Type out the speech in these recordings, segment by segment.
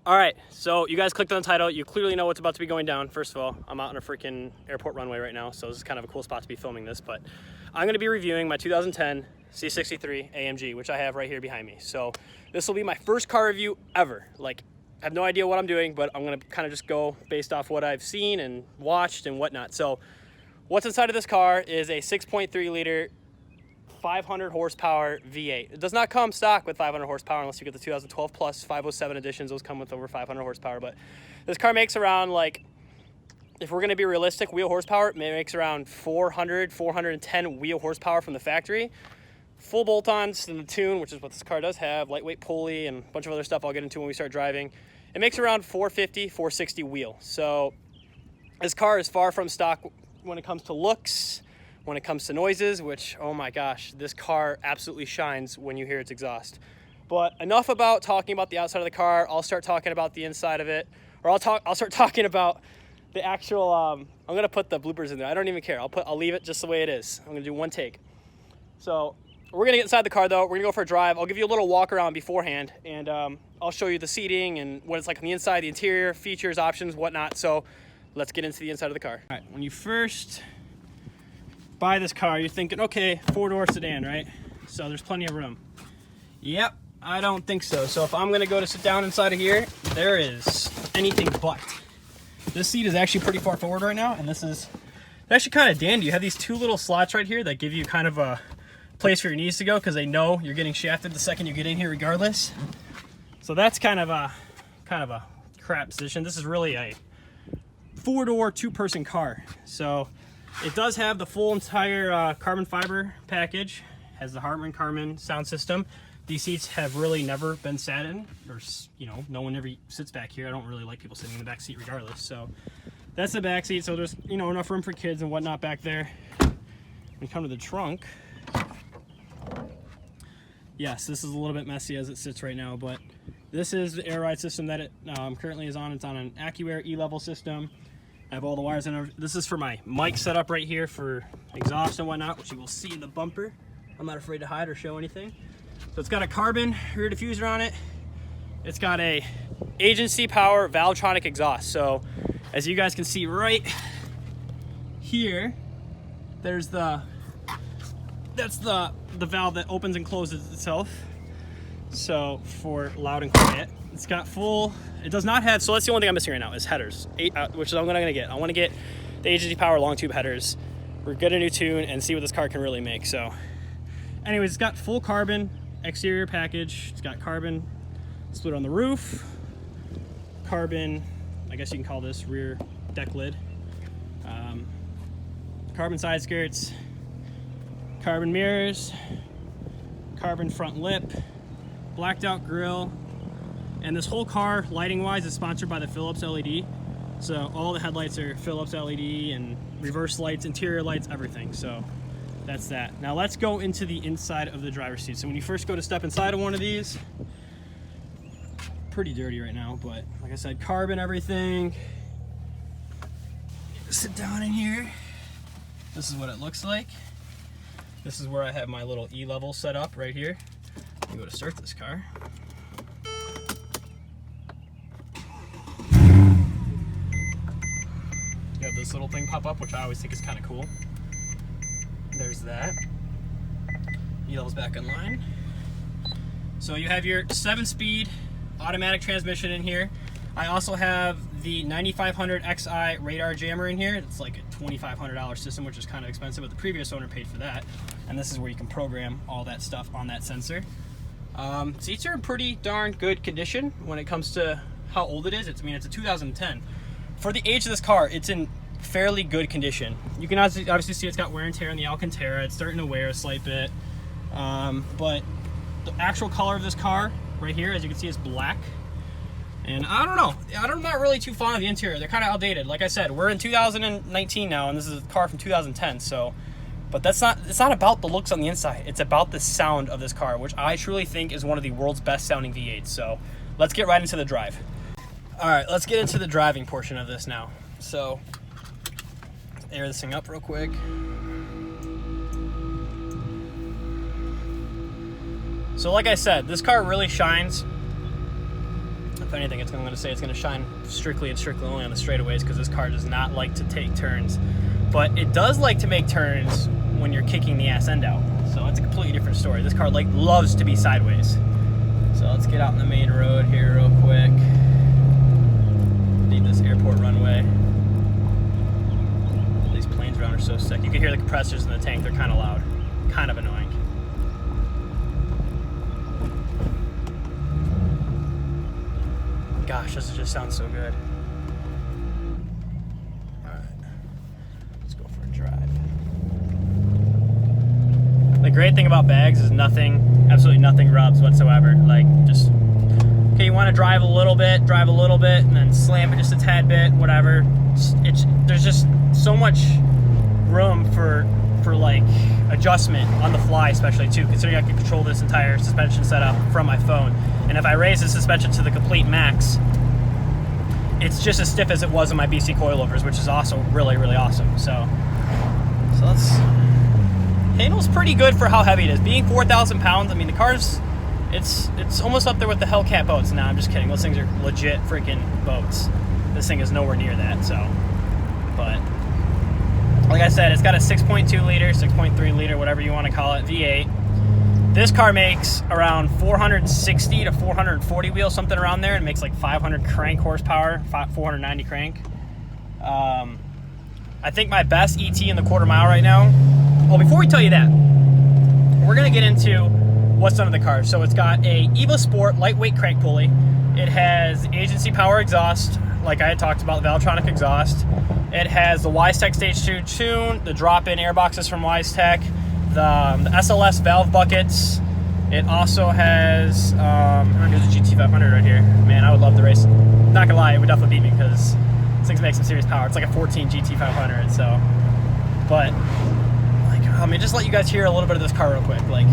All right, so you guys clicked on the title. You clearly know what's about to be going down. First of all, I'm out on a freaking airport runway right now, so this is kind of a cool spot to be filming this, but I'm gonna be reviewing my 2010 C63 AMG, which I have right here behind me. So this will be my first car review ever. Like, I have no idea what I'm doing, but I'm gonna kind of just go based off what I've seen and watched and whatnot. So what's inside of this car is a 6.3 liter 500 horsepower V8. It does not come stock with 500 horsepower unless you get the 2012 plus 507 editions. Those come with over 500 horsepower, but this car makes around, like, if we're gonna be realistic, wheel horsepower, it makes around 400, 410 wheel horsepower from the factory. Full bolt-ons in the tune, which is what this car does have, lightweight pulley and a bunch of other stuff I'll get into when we start driving. It makes around 450, 460 wheel. So this car is far from stock when it comes to looks, when it comes to noises, which, oh my gosh, this car absolutely shines when you hear its exhaust. But enough about talking about the outside of the car. I'll start talking about the inside of it, or I'll start talking about the actual, I'm gonna put the bloopers in there. I don't even care. I'll leave it just the way it is. I'm gonna do one take. So we're gonna get inside the car though. We're gonna go for a drive. I'll give you a little walk around beforehand, and I'll show you the seating and what it's like on the inside, the interior, features, options, whatnot. So let's get into the inside of the car. All right, when you first buy this car, you're thinking, okay, four-door sedan, right? So there's plenty of room. Yep, I don't think so. So if I'm gonna go to sit down inside of here, there is anything but. This seat is actually pretty far forward right now, and this is actually kind of dandy. You have these two little slots right here that give you kind of a place for your knees to go, because they know you're getting shafted the second you get in here regardless. So that's kind of a crap position. This is really a four-door, two-person car. So it does have the full entire carbon fiber package, has the Harman Kardon sound system. These seats have really never been sat in, or, you know, no one ever sits back here. I don't really like people sitting in the back seat regardless. So that's the back seat. So there's, you know, enough room for kids and whatnot back there. When you come to the trunk, yes, this is a little bit messy as it sits right now, but this is the air ride system that it currently is on. It's on an AccuAir E-level system. I have all the wires in. This is for my mic setup right here for exhaust and whatnot, which you will see in the bumper. I'm not afraid to hide or show anything. So it's got a carbon rear diffuser on it. It's got a agency power Valvetronic exhaust. So as you guys can see right here, there's that's the valve that opens and closes itself. So for loud and quiet. It's got full, it does not have, so that's the only thing I'm missing right now is headers, which is what I'm gonna get. I wanna get the agency power long tube headers. We're get a new tune and see what this car can really make. So anyways, it's got full carbon exterior package. It's got carbon split on the roof, carbon, I guess you can call this rear deck lid, carbon side skirts, carbon mirrors, carbon front lip, blacked out grille. And this whole car, lighting-wise, is sponsored by the Philips LED. So all the headlights are Philips LED, and reverse lights, interior lights, everything. So that's that. Now let's go into the inside of the driver's seat. So when you first go to step inside of one of these, pretty dirty right now, but like I said, carbon, everything. Sit down in here. This is what it looks like. This is where I have my little E-level set up right here. I'm going to start this car. You have this little thing pop up, which I always think is kind of cool. There's that. E-level's back in line. So you have your 7-speed automatic transmission in here. I also have the 9500 XI radar jammer in here. It's like a $2,500 system, which is kind of expensive, but the previous owner paid for that. And this is where you can program all that stuff on that sensor. Seats are in pretty darn good condition when it comes to how old it is. I mean, it's a 2010. For the age of this car, it's in fairly good condition. You can obviously see it's got wear and tear on the Alcantara. It's starting to wear a slight bit. But the actual color of this car right here, as you can see, is black. And I don't know, I'm not really too fond of the interior. They're kind of outdated. Like I said, we're in 2019 now, and this is a car from 2010. So, but it's not about the looks on the inside. It's about the sound of this car, which I truly think is one of the world's best sounding V8s. So let's get right into the drive. All right, let's get into the driving portion of this now. So air this thing up real quick. So like I said, this car really shines. If If anything, I'm going to say it's going to shine strictly and strictly only on the straightaways because this car does not like to take turns. But it does like to make turns when you're kicking the ass end out. So it's a completely different story. This car loves to be sideways. So let's get out on the main road here real quick. Need this airport runway. These planes around are so sick. You can hear the compressors in the tank. They're kind of loud. Kind of annoying. Gosh, this just sounds so good. Alright. Let's go for a drive. The great thing about bags is absolutely nothing rubs whatsoever. Like, just, okay, you want to drive a little bit, and then slam it just a tad bit, whatever. There's just so much room for like adjustment on the fly, especially too, considering I can control this entire suspension setup from my phone. And if I raise the suspension to the complete max, it's just as stiff as it was in my BC coilovers, which is also really, really awesome. So let's, handles pretty good for how heavy it is. Being 4,000 pounds, I mean, the car's, it's almost up there with the Hellcat boats. Nah, I'm just kidding. Those things are legit freaking boats. This thing is nowhere near that, so. But, like I said, it's got a 6.2 liter, 6.3 liter, whatever you want to call it, V8. This car makes around 460 to 440 wheels, something around there, and makes like 500 crank horsepower, 490 crank. I think my best ET in the quarter mile right now. Well, before we tell you that, we're gonna get into what's done in the car. So it's got a Evo Sport lightweight crank pulley. It has agency power exhaust, like I had talked about, the Valvetronic exhaust. It has the Wisec Stage 2 tune, the drop-in air boxes from Wisec, the SLS valve buckets. It also has, here's a GT500 right here. Man, I would love to race. Not gonna lie, it would definitely beat me because this thing's making some serious power. It's like a 14 GT500, so. But, like, let me just let you guys hear a little bit of this car real quick. Like,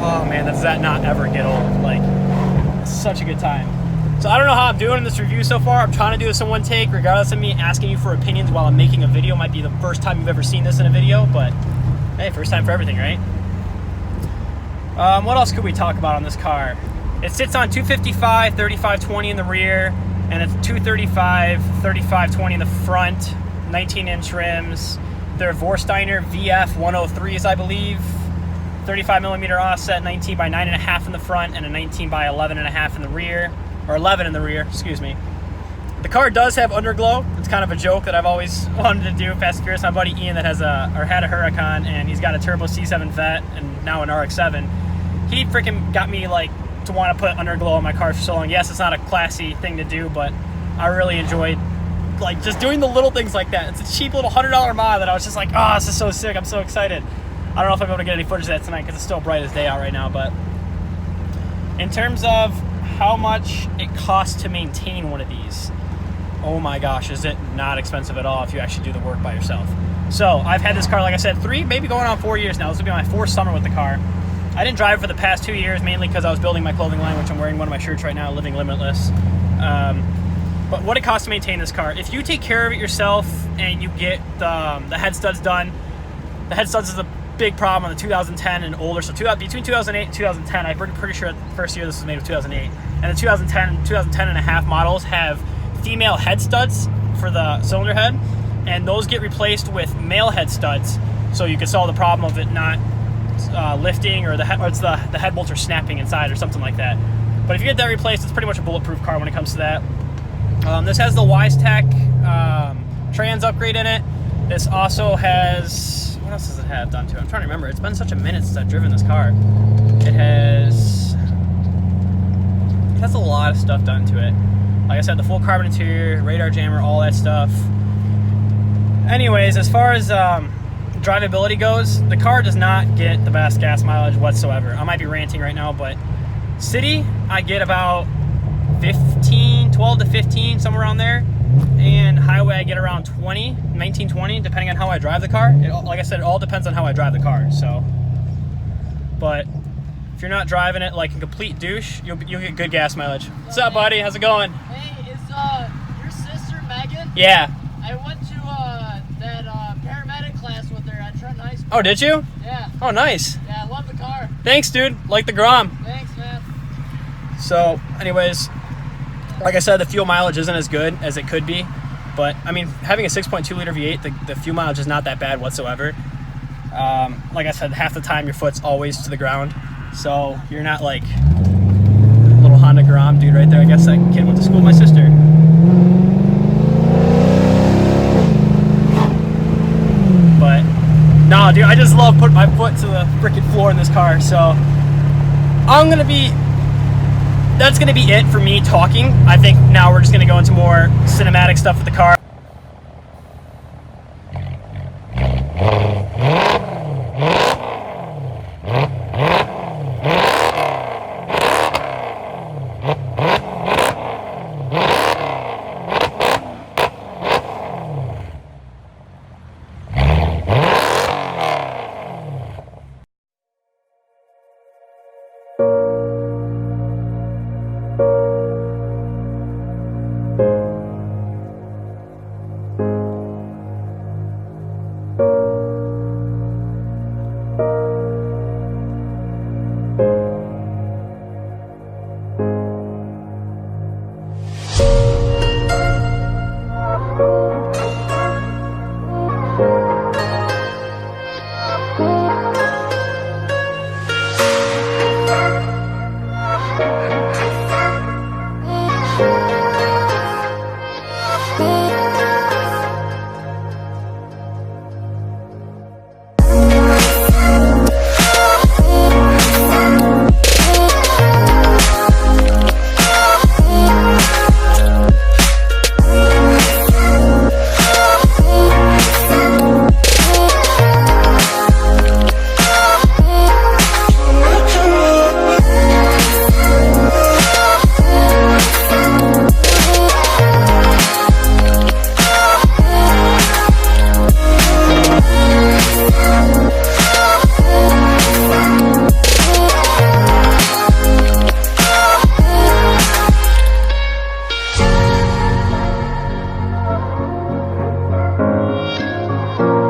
oh man, does that not ever get old? Like, it's such a good time. So I don't know how I'm doing in this review so far. I'm trying to do this in one take, regardless of me asking you for opinions while I'm making a video. Might be the first time you've ever seen this in a video, but hey, first time for everything, right? What else could we talk about on this car? It sits on 255, 3520 in the rear, and it's 235, 3520 in the front, 19-inch rims. They're Vorsteiner VF 103s, I believe. 35 millimeter offset, 19 by 9.5 in the front, and a 19 by 11.5 in the rear. Or 11 in the rear, excuse me. The car does have underglow. It's kind of a joke that I've always wanted to do. Fast and Furious, my buddy Ian that had a Huracan, and he's got a turbo C7 Vet and now an RX-7. He freaking got me like to want to put underglow on my car for so long. Yes, it's not a classy thing to do, but I really enjoyed like just doing the little things like that. It's a cheap little $100 mod that I was just like, oh, this is so sick. I'm so excited. I don't know if I'm able to get any footage of that tonight because it's still bright as day out right now, but in terms of how much it costs to maintain one of these, oh my gosh, is it not expensive at all if you actually do the work by yourself. So I've had this car, like I said, maybe going on 4 years now. This will be my 4th summer with the car. I didn't drive it for the past 2 years, mainly because I was building my clothing line, which I'm wearing one of my shirts right now, Living Limitless. But what it costs to maintain this car, if you take care of it yourself and you get the head studs done, the head studs is a big problem on the 2010 and older. So between 2008 and 2010, I'm pretty sure the first year this was made with 2008. And the 2010 and a half models have female head studs for the cylinder head, and those get replaced with male head studs, so you can solve the problem of it not lifting or the head bolts are snapping inside or something like that. But if you get that replaced, it's pretty much a bulletproof car when it comes to that. This has the Wisec trans upgrade in it. This also has, what else does it have done to it? I'm trying to remember. It's been such a minute since I've driven this car. It has a lot of stuff done to it. Like I said, the full carbon interior, radar jammer, all that stuff. Anyways, as far as drivability goes, the car does not get the best gas mileage whatsoever. I might be ranting right now, but city, I get about 12 to 15, somewhere around there. And highway, I get around 19, 20, depending on how I drive the car. Like I said, it all depends on how I drive the car, so. But if you're not driving it like a complete douche, you'll get good gas mileage. What's up, buddy? How's it going? Hey, is your sister Megan? Yeah. I went to that paramedic class with her at Trenton High School. Oh, did you? Yeah. Oh, nice. Yeah, I love the car. Thanks, dude. Like the Grom. Thanks, man. So, anyways, like I said, the fuel mileage isn't as good as it could be. But, I mean, having a 6.2 liter V8, the fuel mileage is not that bad whatsoever. Like I said, half the time your foot's always to the ground. So, you're not like a little Honda Grom dude right there. I guess that kid went to school with my sister. But, no, dude, I just love putting my foot to the freaking floor in this car. So, that's gonna be it for me talking. I think now we're just gonna go into more cinematic stuff with the car.